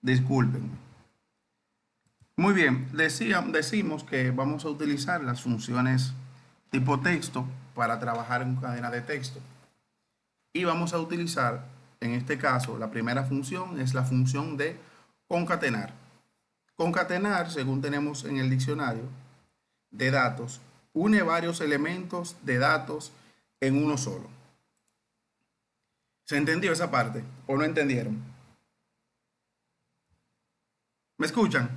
Disculpen. Muy bien, decimos que vamos a utilizar las funciones tipo texto para trabajar en cadena de texto. Y vamos a utilizar, en este caso, la primera función es la función de concatenar. Concatenar, según tenemos en el diccionario de datos, une varios elementos de datos en uno solo. ¿Se entendió esa parte o no entendieron? ¿Me escuchan?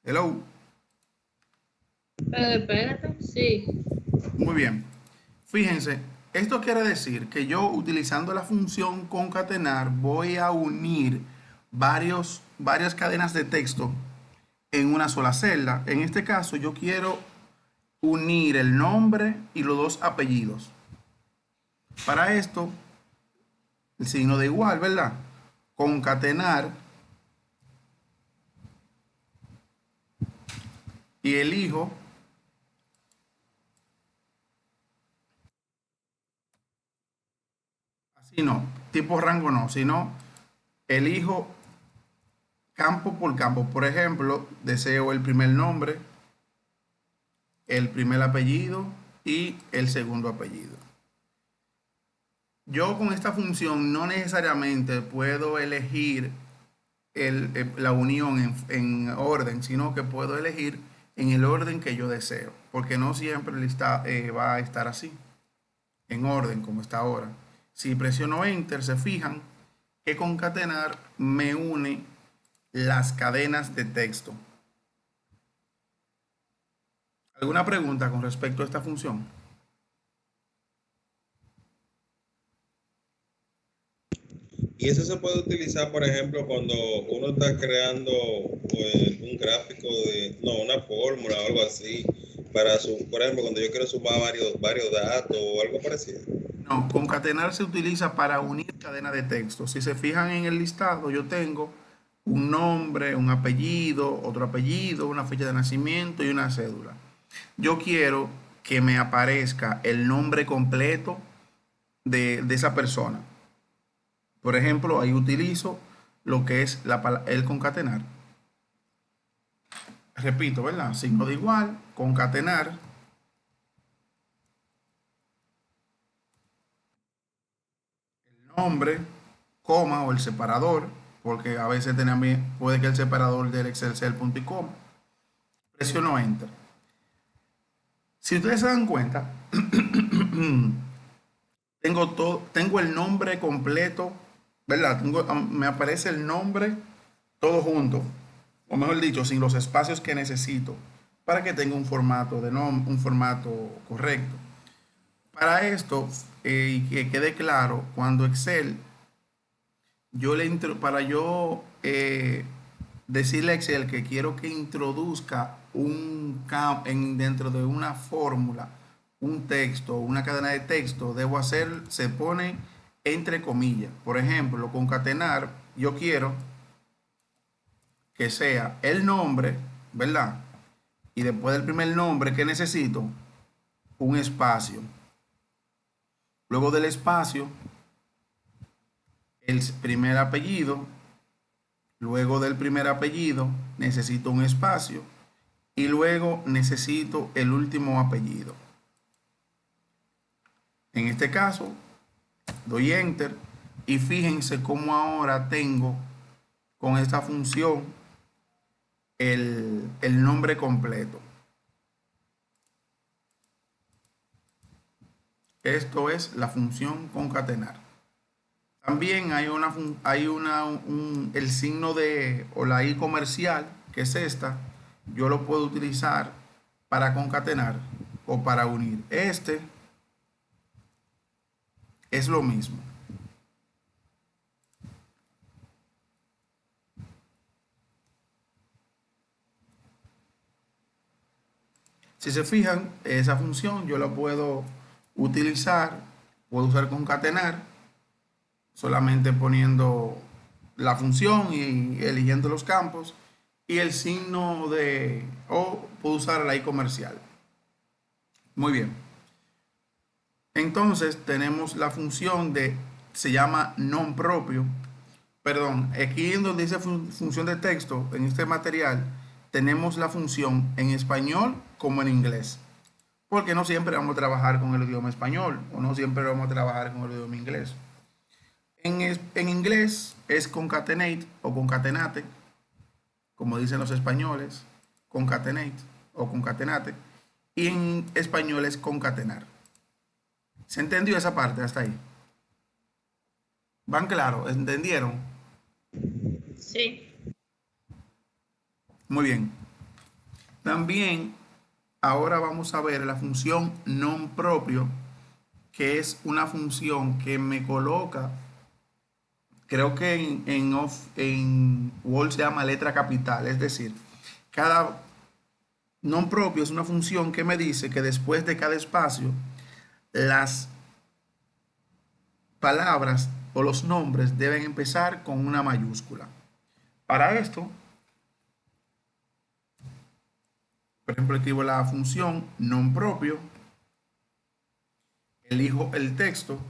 Hello. Espérate, sí. Muy bien. Fíjense, esto quiere decir que yo utilizando la función concatenar voy a unir varias cadenas de texto en una sola celda. En este caso yo quiero unir el nombre y los dos apellidos. Para esto, el signo de igual, ¿verdad? Concatenar y elijo, así no, tipo rango no, sino elijo campo por campo. Por ejemplo, deseo el primer nombre, el primer apellido y el segundo apellido. Yo con esta función no necesariamente puedo elegir la unión en orden, sino que puedo elegir en el orden que yo deseo, porque no siempre va a estar así, en orden como está ahora. Si presiono Enter, se fijan que concatenar me une las cadenas de texto. ¿Alguna pregunta con respecto a esta función? Y eso se puede utilizar, por ejemplo, cuando uno está creando un gráfico no, una fórmula o algo así, por ejemplo, cuando yo quiero sumar varios datos o algo parecido. No, concatenar se utiliza para unir cadenas de texto. Si se fijan en el listado, yo tengo un nombre, un apellido, una fecha de nacimiento y una cédula. Yo quiero que me aparezca el nombre completo de esa persona. Por ejemplo, ahí utilizo lo que es el concatenar. Repito, ¿verdad? Signo de igual, concatenar. Nombre, coma o el separador, porque a veces puede que el separador del Excel sea el punto y coma. Presiono Enter. Si ustedes se dan cuenta, tengo el nombre completo, ¿verdad? Me aparece el nombre todo junto, o mejor dicho, sin los espacios que necesito para que tenga un formato un formato correcto. Para esto, y que quede claro, cuando Excel para yo decirle a Excel que quiero que introduzca dentro de una fórmula, un texto, una cadena de texto, se pone entre comillas. Por ejemplo, concatenar, yo quiero que sea el nombre, ¿verdad? Y después del primer nombre, ¿qué necesito? Un espacio. Luego del espacio, el primer apellido. Luego del primer apellido necesito un espacio y luego necesito el último apellido. En este caso, doy Enter y fíjense cómo ahora tengo con esta función el nombre completo. Esto es la función concatenar. También el signo de o la I comercial, que es esta, yo lo puedo utilizar para concatenar o para unir. Este es lo mismo. Si se fijan, esa función yo la puedo usar concatenar, solamente poniendo la función y eligiendo los campos y el signo o puedo usar la I comercial. Muy bien. Entonces tenemos la función se llama non propio, Perdón, aquí en donde dice función de texto, en este material, tenemos la función en español como en inglés. Porque no siempre vamos a trabajar con el idioma español o no siempre vamos a trabajar con el idioma inglés. En inglés es concatenate o concatenate, como dicen los españoles, concatenate o concatenate. Y en español es concatenar. ¿Se entendió esa parte hasta ahí? ¿Van claro? ¿Entendieron? Sí. Muy bien. También ahora vamos a ver la función non propio, que es una función que me coloca, creo que en Word se llama letra capital, es decir, cada non propio es una función que me dice que después de cada espacio, las palabras o los nombres deben empezar con una mayúscula. Para esto, por ejemplo, escribo la función non propio, elijo el texto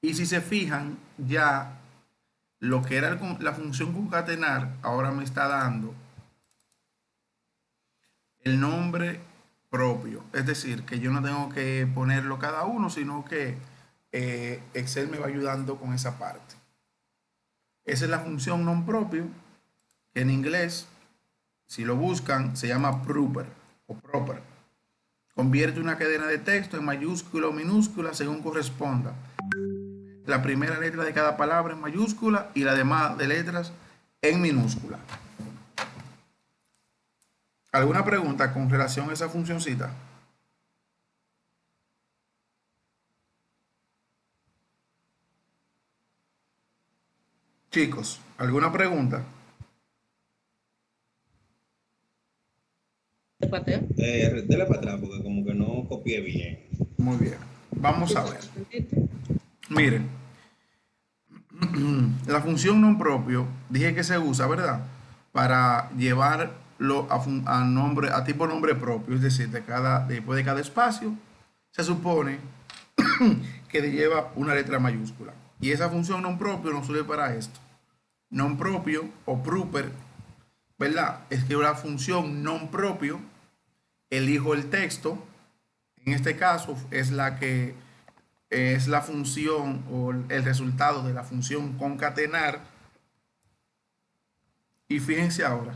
y si se fijan, ya lo que era la función concatenar ahora me está dando el nombre propio. Es decir, que yo no tengo que ponerlo cada uno, sino que Excel me va ayudando con esa parte. Esa es la función non propio, que en inglés, si lo buscan, se llama proper o proper. Convierte una cadena de texto en mayúscula o minúscula según corresponda. La primera letra de cada palabra en mayúscula y la demás de letras en minúscula. ¿Alguna pregunta con relación a esa funcioncita? Chicos, ¿alguna pregunta? Dele para atrás porque como que no copié bien. Muy bien. Vamos a ver. Miren, la función non propio, dije que se usa, ¿verdad? Para llevarlo a nombre, a tipo nombre propio, es decir, después de cada espacio, se supone que le lleva una letra mayúscula. Y esa función non propio nos sirve para esto. Non propio o proper, ¿verdad? Escribo la función non propio, elijo el texto, en este caso es la función o el resultado de la función concatenar. Y fíjense ahora,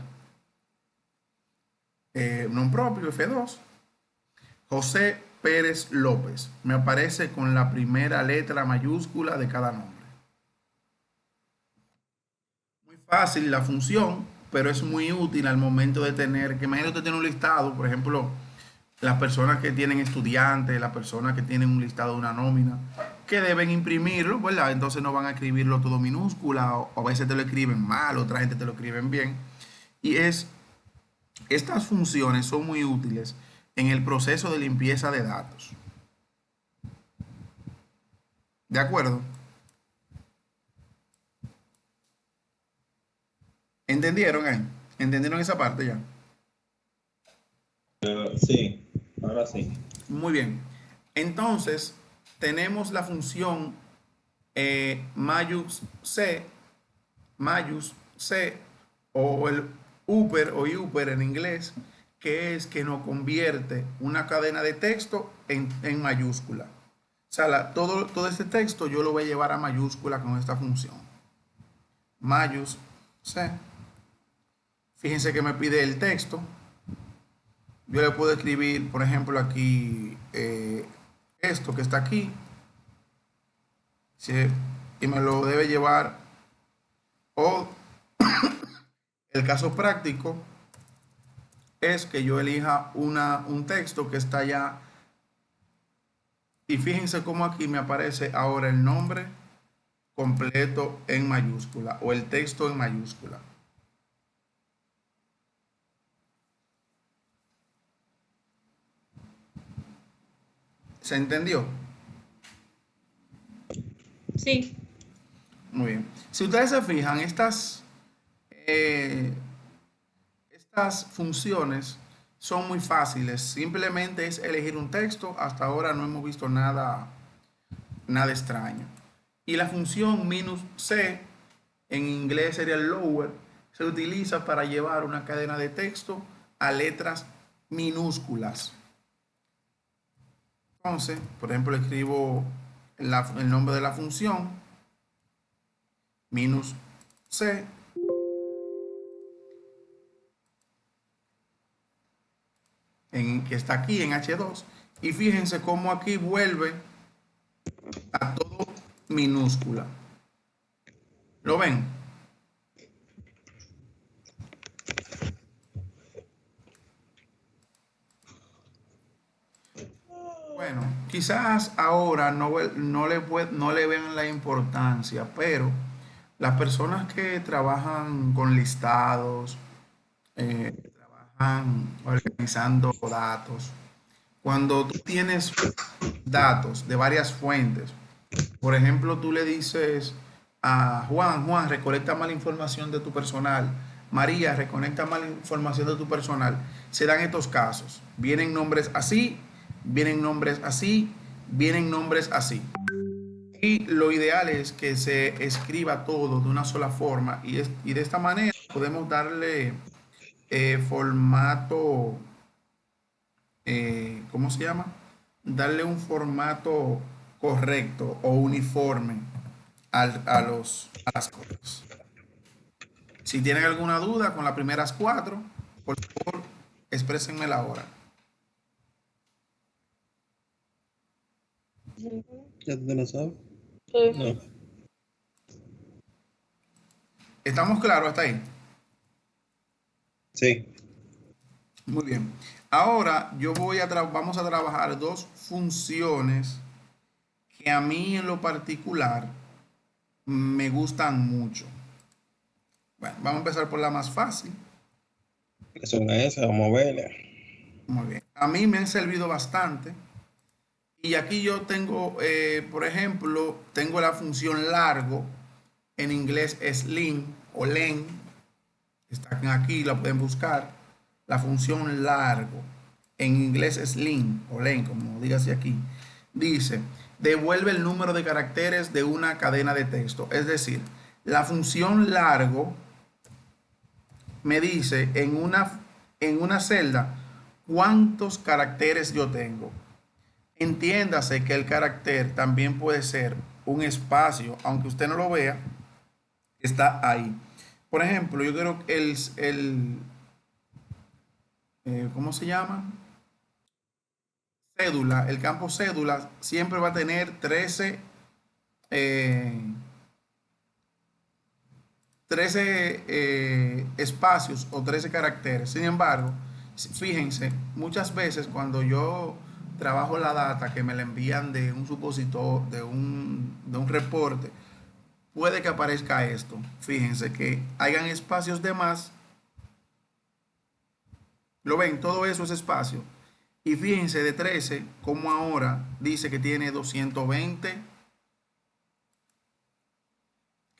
non propio F2, José Pérez López, me aparece con la primera letra mayúscula de cada nombre. Muy fácil la función, pero es muy útil al momento de tener, que imagínate usted tiene un listado, por ejemplo, las personas que tienen estudiantes, las personas que tienen un listado de una nómina, que deben imprimirlo, ¿verdad? Entonces no van a escribirlo todo minúscula, o a veces te lo escriben mal, otra gente te lo escriben bien. Y estas funciones son muy útiles en el proceso de limpieza de datos. ¿De acuerdo? ¿Entendieron ahí? ¿Entendieron esa parte ya? Sí, ahora sí. Muy bien. Entonces, tenemos la función mayús C o el upper o upper en inglés, que es que nos convierte una cadena de texto en mayúscula. O sea, todo este texto yo lo voy a llevar a mayúscula con esta función. Mayús C. Fíjense que me pide el texto. Yo le puedo escribir, por ejemplo, aquí esto que está aquí. ¿Sí? Y me lo debe llevar. O el caso práctico es que yo elija un texto que está ya. Y fíjense cómo aquí me aparece ahora el nombre completo en mayúscula o el texto en mayúscula. ¿Se entendió? Sí. Muy bien. Si ustedes se fijan, estas funciones son muy fáciles. Simplemente es elegir un texto. Hasta ahora no hemos visto nada extraño. Y la función -c en inglés sería el lower, se utiliza para llevar una cadena de texto a letras minúsculas. Entonces, por ejemplo, escribo el nombre de la función, minus C, que está aquí en H2, y fíjense cómo aquí vuelve a todo minúscula. ¿Lo ven? Bueno, quizás ahora no le ven la importancia, pero las personas que trabajan con listados, trabajan organizando datos, cuando tú tienes datos de varias fuentes, por ejemplo, tú le dices a Juan, recolecta más la información de tu personal. María, recolecta más la información de tu personal. Se dan estos casos. Vienen nombres así, vienen nombres así, vienen nombres así. Y lo ideal es que se escriba todo de una sola forma y de esta manera podemos darle formato, ¿cómo se llama? Darle un formato correcto o uniforme a las cosas. Si tienen alguna duda con las primeras cuatro, por favor, exprésenmela ahora. ¿Ya te lo sabes? Sí. No. ¿Estamos claros hasta ahí? Sí. Muy bien. Ahora vamos a trabajar dos funciones que a mí en lo particular me gustan mucho. Bueno, vamos a empezar por la más fácil. ¿Qué son esas? Vamos a verla. Muy bien. A mí me han servido bastante. Y aquí yo tengo, por ejemplo, tengo la función largo. En inglés es len o len. Está aquí, la pueden buscar. La función largo. En inglés es len o len, como dígase aquí. Dice, devuelve el número de caracteres de una cadena de texto. Es decir, la función largo me dice en una celda cuántos caracteres yo tengo. Entiéndase que el carácter también puede ser un espacio, aunque usted no lo vea, está ahí. Por ejemplo, yo quiero ¿cómo se llama? Cédula, el campo cédula siempre va a tener 13 espacios o 13 caracteres. Sin embargo, fíjense, muchas veces cuando yo trabajo la data que me la envían de un supositor, de un reporte, puede que aparezca esto. Fíjense que hayan espacios de más. ¿Lo ven? Todo eso es espacio. Y fíjense de 13, como ahora dice que tiene 220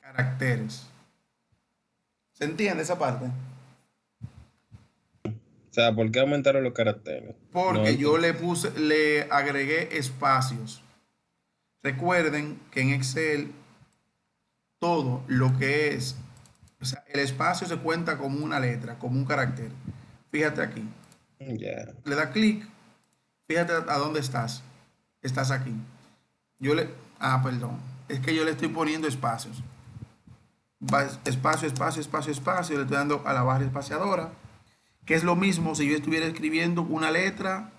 caracteres. ¿Se entiende esa parte? O sea, ¿por qué aumentaron los caracteres? No Porque yo entiendo. le agregué espacios. Recuerden que en Excel todo lo que es, o sea, el espacio se cuenta como una letra, como un carácter. Fíjate aquí. Ya. Le da clic, fíjate a dónde estás. Estás aquí. Perdón. Es que yo le estoy poniendo espacios. Espacio, espacio, espacio, espacio. Le estoy dando a la barra espaciadora, que es lo mismo si yo estuviera escribiendo una letra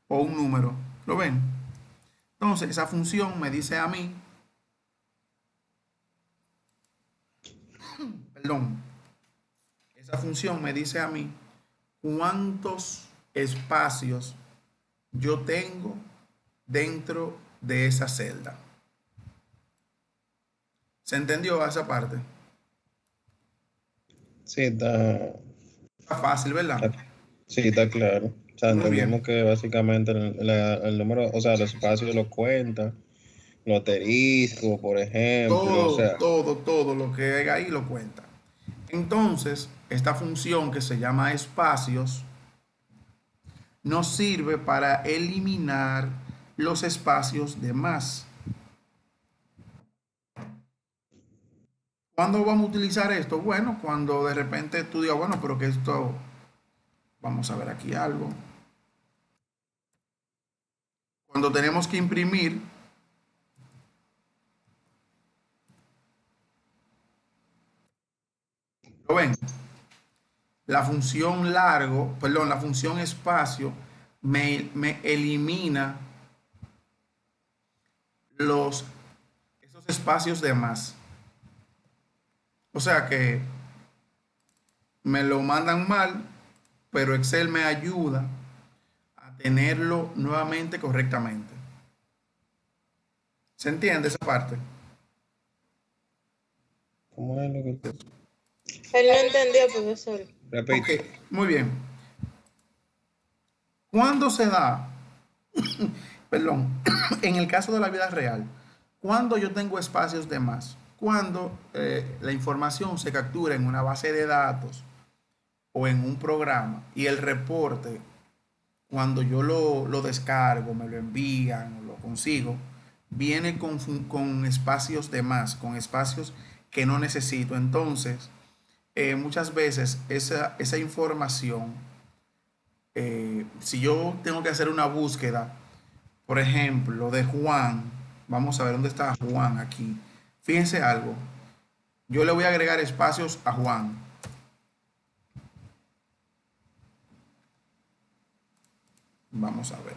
o un número. ¿Lo ven? Entonces, esa función me dice a mí, perdón, esa función me dice a mí cuántos espacios yo tengo dentro de esa celda. ¿Se entendió esa parte? Sí, está, Está fácil, ¿verdad? sí, está claro. O sea, Muy bien. entendemos que básicamente el número, o sea, los espacios lo cuenta, los asteriscos, por ejemplo, o Todo, sea, todo, todo lo que hay ahí lo cuenta. Entonces, esta función que se llama espacios nos sirve para eliminar los espacios de más. ¿Cuándo vamos a utilizar esto? Bueno, cuando de repente tú digas, bueno, pero que esto, vamos a ver aquí algo. Cuando tenemos que imprimir, ¿lo ven? La función largo, perdón, la función espacio me elimina esos espacios de más. O sea que me lo mandan mal, pero Excel me ayuda a tenerlo nuevamente correctamente. ¿Se entiende esa parte? ¿Cómo es lo que tú? Él no entendió, profesor. Ok, Repite. muy bien. ¿Cuándo se da? Perdón, en el caso de la vida real, cuando yo tengo espacios de más, cuando la información se captura en una base de datos o en un programa y el reporte, cuando yo lo descargo, me lo envían o lo consigo, viene con espacios de más, con espacios que no necesito. Entonces, muchas veces esa información, si yo tengo que hacer una búsqueda, por ejemplo, de Juan, vamos a ver dónde está Juan aquí. Fíjense algo, yo le voy a agregar espacios a Juan. Vamos a ver.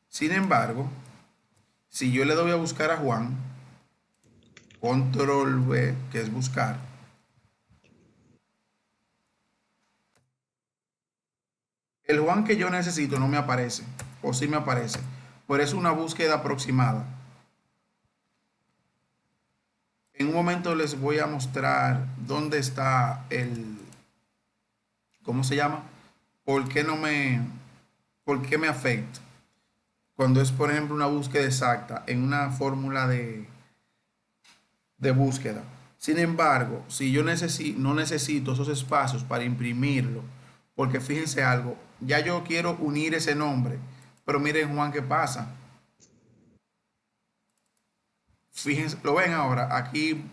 Sin embargo, si yo le doy a buscar a Juan, control V, que es buscar, el Juan que yo necesito no me aparece, o sí me aparece, pero es una búsqueda aproximada. En un momento les voy a mostrar dónde está ¿cómo se llama? ¿Por qué no me, por qué me afecta? Cuando es, por ejemplo, una búsqueda exacta en una fórmula de búsqueda. Sin embargo, si yo no necesito esos espacios para imprimirlo, porque fíjense algo, ya yo quiero unir ese nombre, pero miren Juan, ¿qué pasa? Fíjense, lo ven ahora, aquí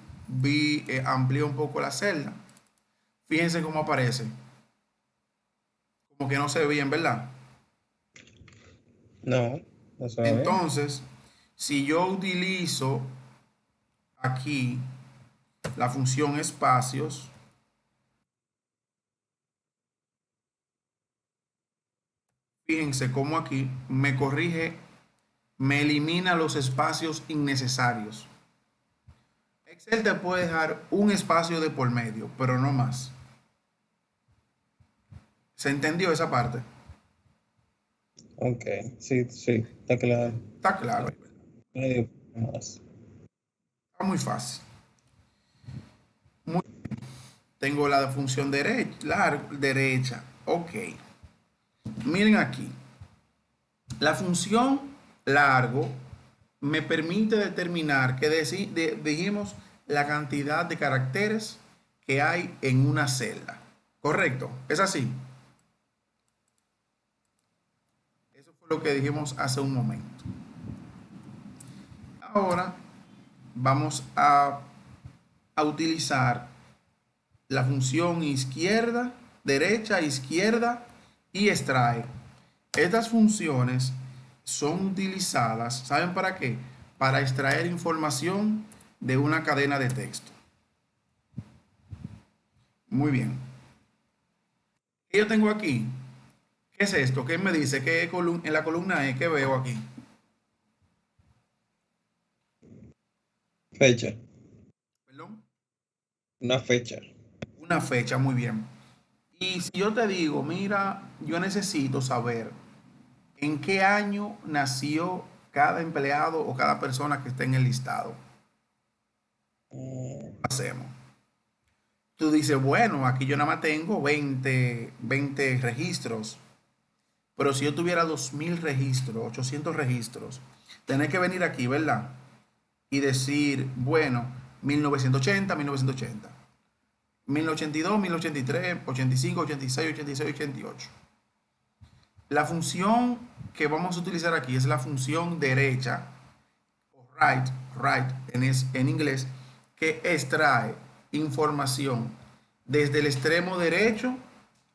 amplié un poco la celda. Fíjense cómo aparece. Como que no se ve bien, ¿verdad? No, no se ve bien. Entonces, si yo utilizo aquí la función espacios, fíjense cómo aquí me corrige, me elimina los espacios innecesarios. Excel te puede dejar un espacio de por medio, pero no más. ¿Se entendió esa parte? Ok, sí, sí, está claro. Está claro, Medio más. está muy fácil. Muy- Tengo la función derecha. Ok. Miren aquí. La función largo me permite determinar que dijimos la cantidad de caracteres que hay en una celda. ¿Correcto? ¿Es así? Eso fue lo que dijimos hace un momento. Ahora vamos a utilizar la función izquierda, derecha, izquierda y extrae. Estas funciones son utilizadas, ¿saben para qué? Para extraer información de una cadena de texto. Muy bien. ¿Qué yo tengo aquí? ¿Qué es esto? ¿Qué me dice? ¿Qué en la columna E? ¿Qué veo aquí? Fecha, ¿Perdón? una fecha. Una fecha, muy bien. Y si yo te digo, mira, yo necesito saber en qué año nació cada empleado o cada persona que está en el listado. Mm, Hacemos. Tú dices, bueno, aquí yo nada más tengo 20 registros, pero si yo tuviera 2000 registros, 800 registros, tenés que venir aquí, ¿verdad? Y decir, bueno, 1980, 1980, 1982, 1983, 85, 86, 86, 88. La función que vamos a utilizar aquí es la función derecha, o right en inglés, que extrae. información desde el extremo derecho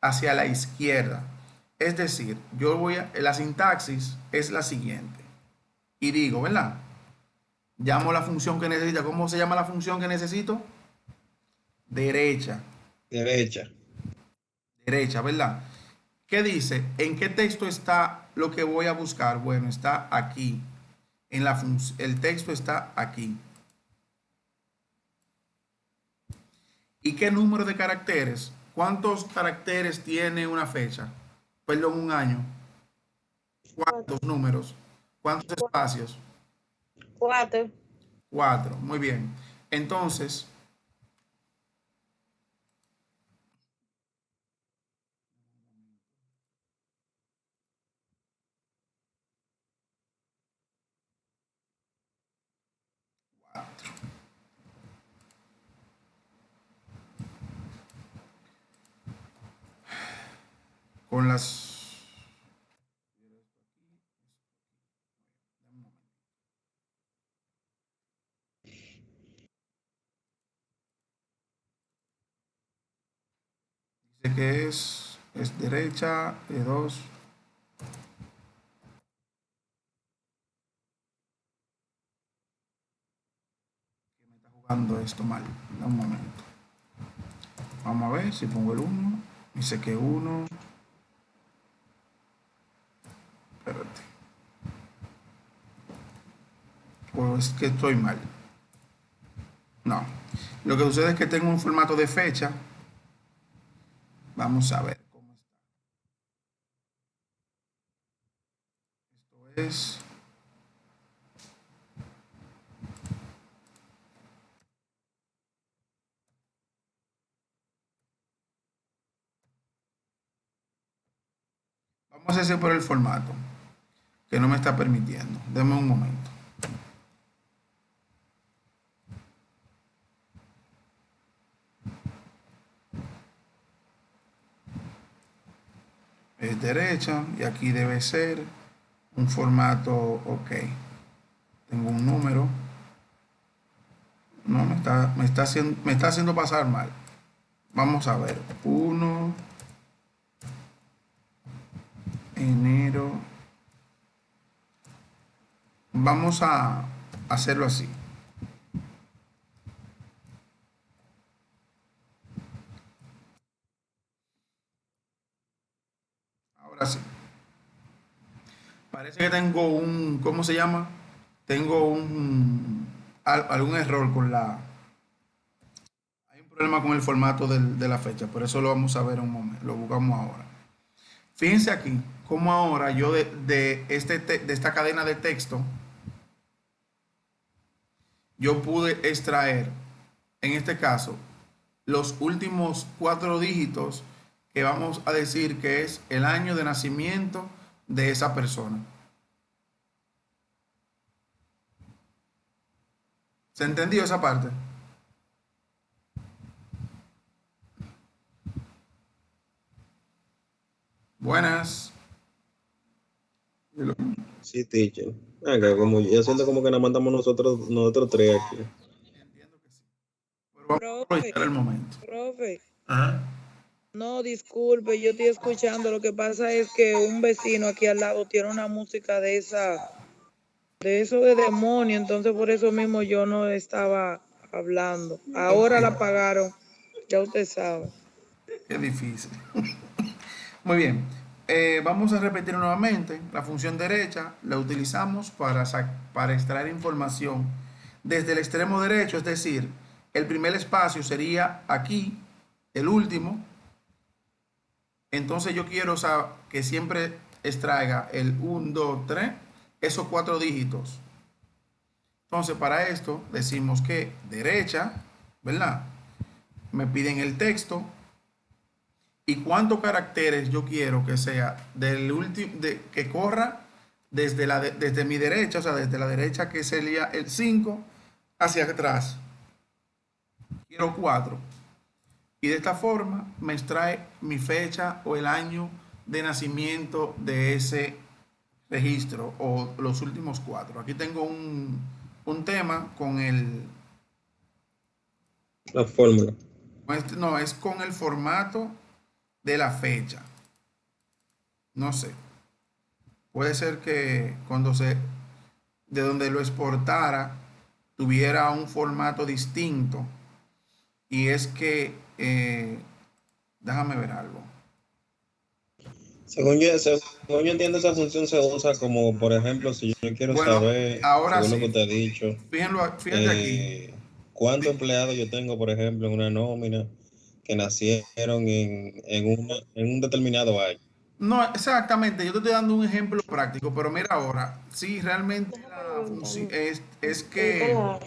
hacia la izquierda. Es decir, la sintaxis es la siguiente. Y digo, ¿verdad? Llamo la función que necesita. ¿Cómo se llama la función que necesito? Derecha. Derecha. Derecha, ¿verdad? ¿Qué dice? ¿En qué texto está lo que voy a buscar? Bueno, está aquí. El texto está aquí. ¿Y qué número de caracteres? ¿Cuántos caracteres tiene una fecha? Perdón, un año. ¿Cuántos números? ¿Cuántos espacios? 4. 4. Muy bien. Entonces, con las... Dice que es derecha, de 2. Me está jugando esto mal. Da un momento. Vamos a ver si pongo el 1. Dice que 1. Espérate. O es que estoy mal. No. Lo que sucede es que tengo un formato de fecha. Vamos a ver cómo está. Esto es... Vamos a hacer por el formato, que no me está permitiendo. Deme un momento. Es derecha y aquí debe ser un formato ok. Tengo un número. No, me está haciendo pasar mal. Vamos a ver. 1 enero. Vamos a hacerlo así. Ahora sí. Parece que tengo un, ¿cómo se llama? Tengo algún error con la... Hay un problema con el formato de la fecha, por eso lo vamos a ver un momento, lo buscamos ahora. Fíjense aquí, cómo ahora yo de esta cadena de texto, yo pude extraer, en este caso, los últimos 4 dígitos que vamos a decir que es el año de nacimiento de esa persona. ¿Se entendió esa parte? Buenas. Sí, teacher. Acá, como yo siento como que nos mandamos nosotros tres aquí. Entiendo que sí. Pero vamos a Profe, aprovechar el momento. profe, Ajá. no, disculpe, yo estoy escuchando. Lo que pasa es que un vecino aquí al lado tiene una música de eso de demonio, entonces por eso mismo yo no estaba hablando. Ahora la apagaron, ya usted sabe. Qué difícil. Muy bien. Vamos a repetir nuevamente. La función derecha la utilizamos para extraer información desde el extremo derecho, es decir, el primer espacio sería aquí, el último. Entonces yo quiero que siempre extraiga el 1, 2, 3, esos 4 dígitos. Entonces para esto decimos que derecha, ¿verdad? Me piden el texto y cuántos caracteres yo quiero que sea del último, que corra desde mi derecha, o sea, desde la derecha que sería el 5 hacia atrás. Quiero 4. Y de esta forma me extrae mi fecha o el año de nacimiento de ese registro o los últimos 4. Aquí tengo un tema con La fórmula. No, es con el formato de la fecha. No sé. Puede ser que de donde lo exportara, tuviera un formato distinto. Y es que, déjame ver algo. Según yo entiendo, esa función se usa como, por ejemplo, si yo quiero Bueno, saber, ahora según lo que sí. usted ha dicho, Fíjate aquí. cuántos empleados yo tengo, por ejemplo, en una nómina que nacieron en un determinado año. No, exactamente, yo te estoy dando un ejemplo práctico, pero mira ahora, sí, realmente Deja la preguntar. función es ¿En qué que la?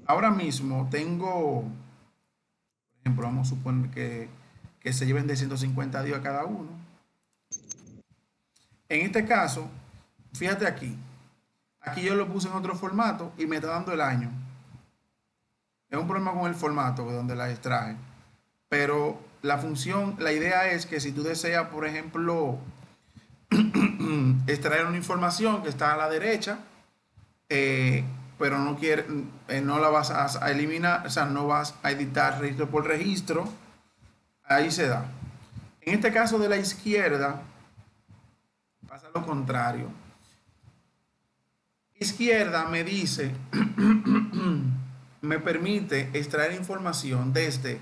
ahora mismo tengo, por ejemplo, vamos a suponer que se lleven de 150 días cada uno. En este caso, fíjate aquí yo lo puse en otro formato y me está dando el año. Es un problema con el formato de donde la extraje. Pero la función, la idea es que si tú deseas, por ejemplo, extraer una información que está a la derecha, eh, pero no quiere, no la vas a eliminar, o sea, no vas a editar registro por registro, ahí se da. En este caso de la izquierda, pasa lo contrario. Izquierda me dice, me permite extraer información desde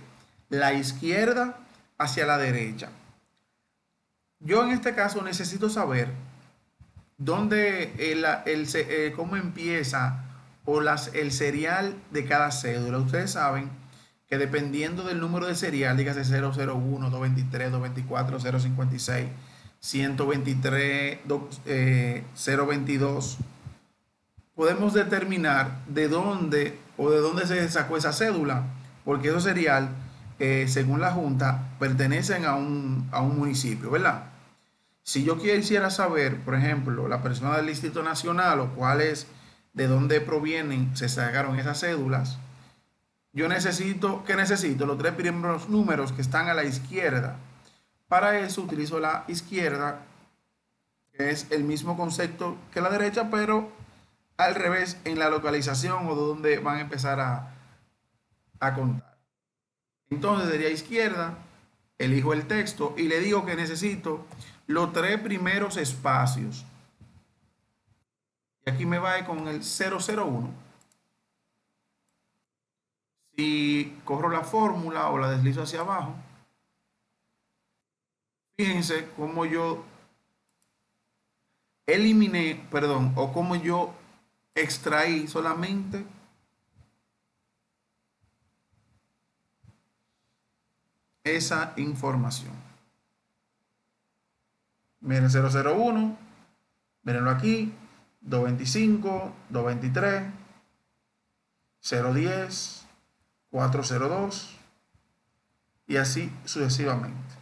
la izquierda hacia la derecha. Yo en este caso necesito saber dónde cómo empieza el serial de cada cédula. Ustedes saben que dependiendo del número de serial, dígase 001, 223, 224, 056, 123, 022, podemos determinar de dónde se sacó esa cédula, porque esos serial, según la Junta, pertenecen a un municipio, ¿verdad? Si yo quisiera saber, por ejemplo, la persona del Distrito Nacional o de dónde provienen, se sacaron esas cédulas, yo necesito, ¿qué necesito? Los tres primeros números que están a la izquierda. Para eso utilizo la izquierda, que es el mismo concepto que la derecha, pero al revés en la localización o de donde van a empezar a contar. Entonces sería izquierda, elijo el texto y le digo que necesito los tres primeros espacios. Y aquí me va con el 001. Si corro la fórmula o la deslizo hacia abajo, fíjense cómo yo eliminé, perdón, o cómo yo extraí solamente esa información. Miren 001, mírenlo aquí, 225, 223, 010, 402 y así sucesivamente.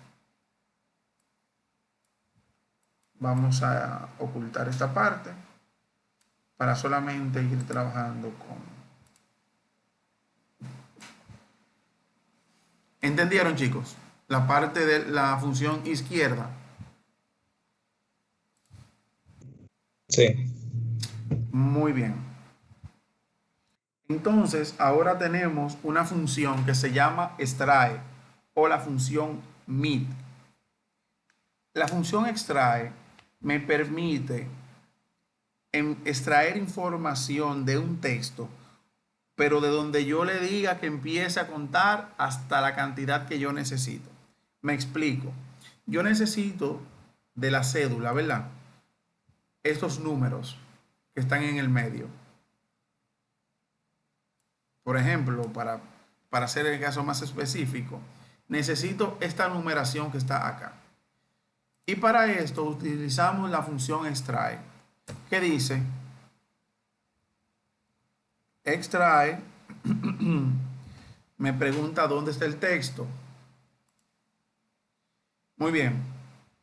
Vamos a ocultar esta parte para solamente ir trabajando con... ¿Entendieron, chicos? La parte de la función izquierda. Sí. Muy bien. Entonces, ahora tenemos una función que se llama extrae o la función mid. La función extrae me permite extraer información de un texto, pero de donde yo le diga que empiece a contar hasta la cantidad que yo necesito. Me explico. Yo necesito de la cédula, ¿verdad? Estos números que están en el medio. Por ejemplo, para hacer el caso más específico, necesito esta numeración que está acá. Y para esto utilizamos la función extrae, que dice, extrae, me pregunta dónde está el texto. Muy bien.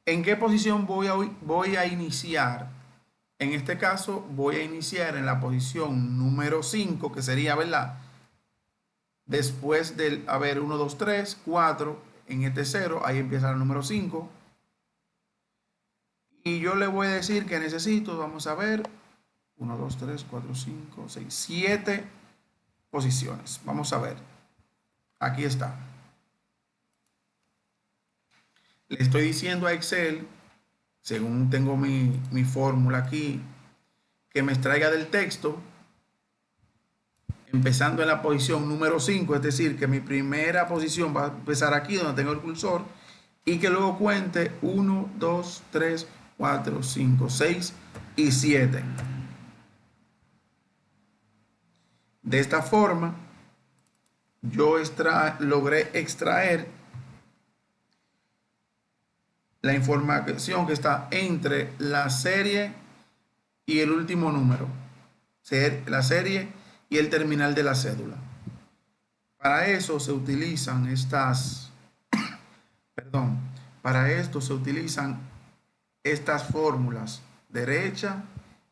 ¿En qué posición voy a iniciar? En este caso voy a iniciar en la posición número 5, que sería, ¿verdad? Después del, a ver, 1, 2, 3, 4, en este 0, ahí empieza el número 5. Y yo le voy a decir que necesito, vamos a ver, 1, 2, 3, 4, 5, 6, 7 posiciones. Vamos a ver. Aquí está. Le estoy diciendo a Excel, según tengo mi fórmula aquí, que me extraiga del texto, empezando en la posición número 5, es decir, que mi primera posición va a empezar aquí donde tengo el cursor, y que luego cuente 1, 2, 3, 4, 5, 6 y 7. De esta forma, yo logré extraer la información que está entre la serie y el último número, la serie y el terminal de la cédula. Para eso se utilizan perdón, para esto se utilizan estas fórmulas: derecha,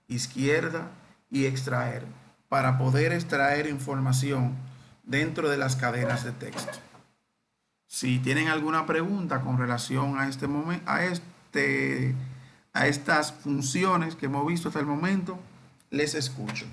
izquierda y extraer, para poder extraer información dentro de las cadenas de texto. Si tienen alguna pregunta con relación a este momento, a estas funciones que hemos visto hasta el momento, les escucho.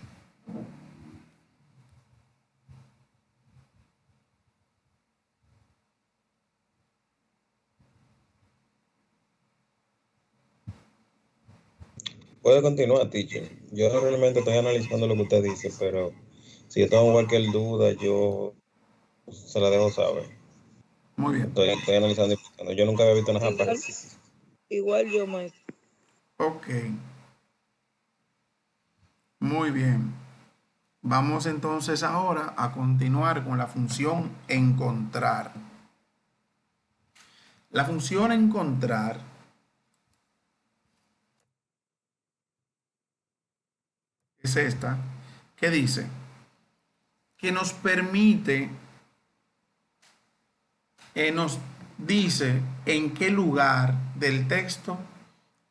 Puede continuar, teacher. Yo realmente estoy analizando lo que usted dice, pero si yo tengo cualquier duda, yo se la dejo saber. Muy bien. Estoy analizando y pensando. Yo nunca había visto nada Igual, parecido. igual yo, maestro. Ok. Muy bien. Vamos entonces ahora a continuar con la función encontrar. La función encontrar es esta, que dice que nos permite, nos dice en qué lugar del texto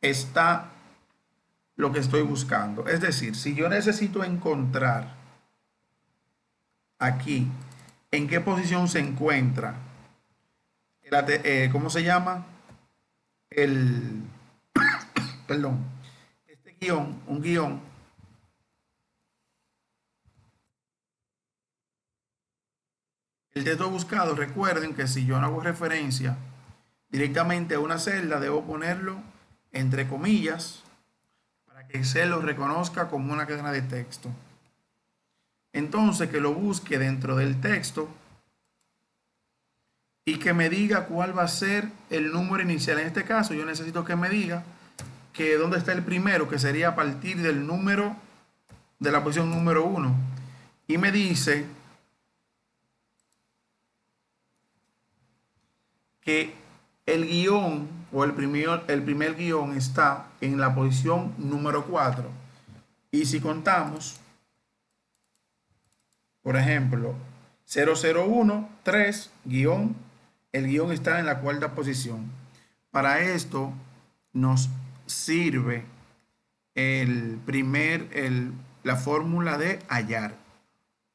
está lo que estoy buscando. Es decir, si yo necesito encontrar aquí en qué posición se encuentra, ¿cómo se llama? El, perdón, este guión, un guión, el texto buscado, recuerden que si yo no hago referencia directamente a una celda, debo ponerlo entre comillas para que Excel lo reconozca como una cadena de texto. Entonces, que lo busque dentro del texto y que me diga cuál va a ser el número inicial. En este caso, yo necesito que me diga que dónde está el primero, que sería a partir del número de la posición número 1. Y me dice que el guión o el primer guión está en la posición número 4. Y si contamos, por ejemplo, 001, 3, guión, el guión está en la cuarta posición. Para esto nos sirve la fórmula de hallar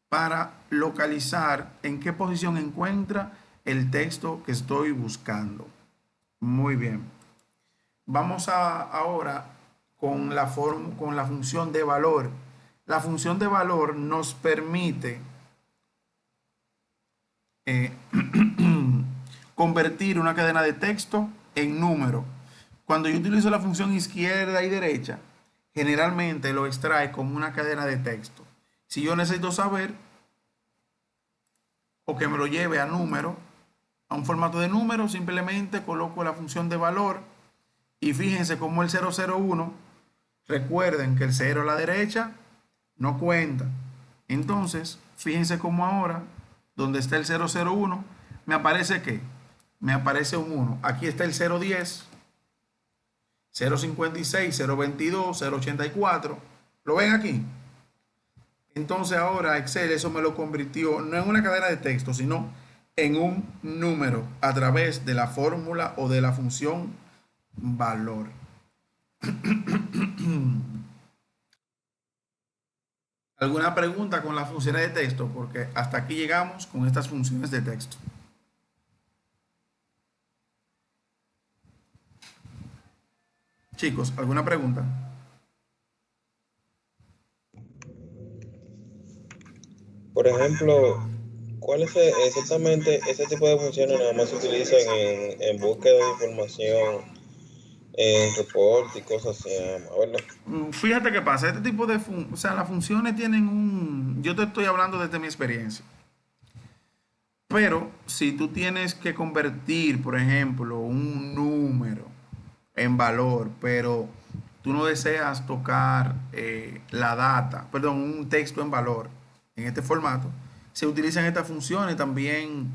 para localizar en qué posición encuentra el texto que estoy buscando. Muy bien. Vamos ahora con la función de valor. La función de valor nos permite convertir una cadena de texto en número. Cuando yo utilizo la función izquierda y derecha, generalmente lo extrae como una cadena de texto. Si yo necesito saber o que me lo lleve a número, a un formato de número, simplemente coloco la función de valor y fíjense cómo el 001, recuerden que el 0 a la derecha no cuenta. Entonces, fíjense cómo ahora, donde está el 001, me aparece ¿qué? Me aparece un 1. Aquí está el 010, 056, 022, 084. ¿Lo ven aquí? Entonces ahora Excel eso me lo convirtió no en una cadena de texto, sino en un número a través de la fórmula o de la función valor. ¿Alguna pregunta con las funciones de texto? Porque hasta aquí llegamos con estas funciones de texto. Chicos, ¿alguna pregunta? Por ejemplo, ¿Cuál es exactamente ese tipo de funciones? Nada más se utilizan en búsqueda de información, en reporte y cosas así, nada más, ¿verdad? Fíjate qué pasa, este tipo de o sea, las funciones tienen yo te estoy hablando desde mi experiencia, pero si tú tienes que convertir, por ejemplo, un número en valor, pero tú no deseas tocar la data, perdón, un texto en valor en este formato, se utilizan estas funciones también,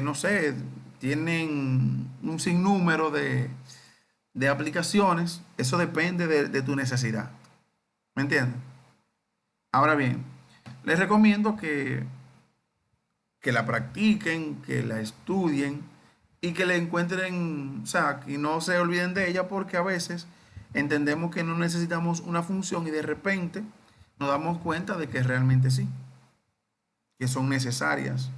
no sé, tienen un sinnúmero de aplicaciones, eso depende de tu necesidad, ¿me entiendes? Ahora bien, les recomiendo que la practiquen, que la estudien y que le encuentren, o sea, que no se olviden de ella porque a veces entendemos que no necesitamos una función y de repente nos damos cuenta de que realmente sí, que son necesarias.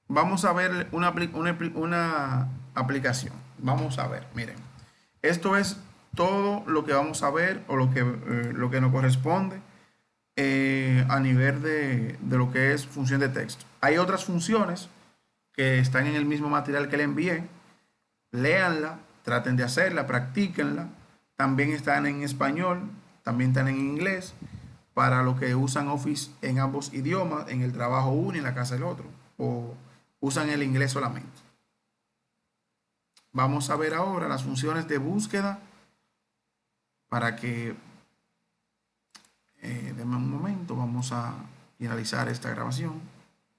Vamos a ver una aplicación. Vamos a ver, miren. Esto es todo lo que vamos a ver o lo que nos corresponde a nivel de lo que es función de texto. Hay otras funciones que están en el mismo material que le envié. Léanla, traten de hacerla, practíquenla. También están en español, también están en inglés, para los que usan Office en ambos idiomas, en el trabajo uno y en la casa el otro, o usan el inglés solamente. Vamos a ver ahora las funciones de búsqueda para que, denme un momento, vamos a finalizar esta grabación.